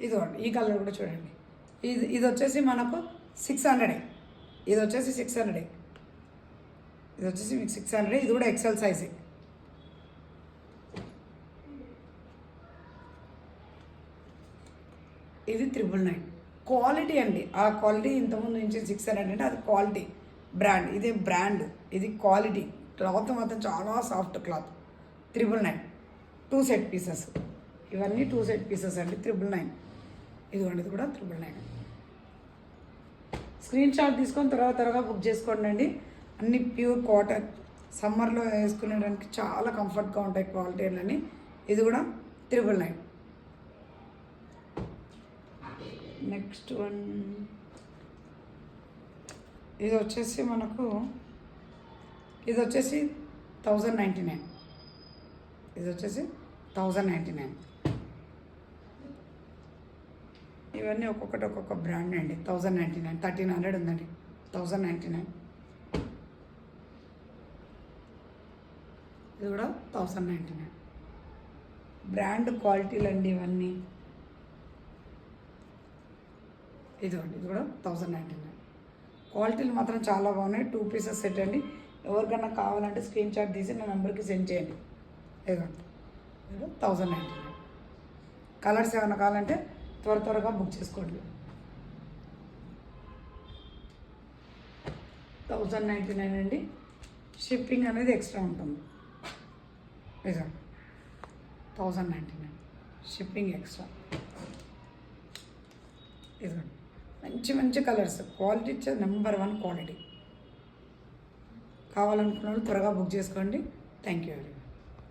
ఇదిగోండి ఈ కలర్ కూడా చూడండి. ఇది వచ్చేసి మనకు 600. ఇది వచ్చేసి 600. ఇది వచ్చేసి మీకు 600. ఇది కూడా ఎక్సెల్ సైజే. ఇది 999. క్వాలిటీ అండి. ఆ క్వాలిటీ ఇంతకుముందు నుంచి 600 అంటే అది క్వాలిటీ బ్రాండ్. ఇది బ్రాండ్, ఇది క్వాలిటీ. క్లాత్ మాత్రం చాలా సాఫ్ట్ క్లాత్. 999. 2 set pieces. ఇవన్నీ 2 సెట్ పీసెస్ అండి. 999. ఇదిగోండి ఇది కూడా 999. స్క్రీన్ షాట్ తీసుకొని త్వరగా బుక్ చేసుకోండి అండి. అన్ని ప్యూర్ కాటన్, సమ్మర్లో వేసుకునేడానికి చాలా కంఫర్ట్గా ఉంటాయి క్వాలిటీలన్నీ. ఇది కూడా 999. నెక్స్ట్ వన్ ఇది వచ్చేసి మనకు 1099. ఇది వచ్చేసి 1099. ఇవన్నీ ఒక్కొక్క బ్రాండ్ అండి. 1099. 1300 ఉందండి. 1099. ఇది కూడా 1099. బ్రాండ్ క్వాలిటీలు అండి ఇవన్నీ. ఇదిగోండి ఇది కూడా 1099. క్వాలిటీలు మాత్రం చాలా బాగున్నాయి. 2 పీసెస్ సెట్ అండి. ఎవరికైనా కావాలంటే స్క్రీన్ షాట్ తీసి నా నెంబర్కి సెండ్ చేయండి. ఇదిగోండి ఇది 1099. కలర్స్ ఏమైనా కావాలంటే త్వరగా బుక్ చేసుకోండి. 1099 అండి. షిప్పింగ్ అనేది ఎక్స్ట్రా ఉంటుంది. ఇదిగోండి 1099 షిప్పింగ్ ఎక్స్ట్రా. ఇదిగోండి మంచి కలర్స్. క్వాలిటీ ఇచ్చేది నెంబర్ 1 క్వాలిటీ. కావాలనుకున్న వాళ్ళు త్వరగా బుక్ చేసుకోండి. Thank you.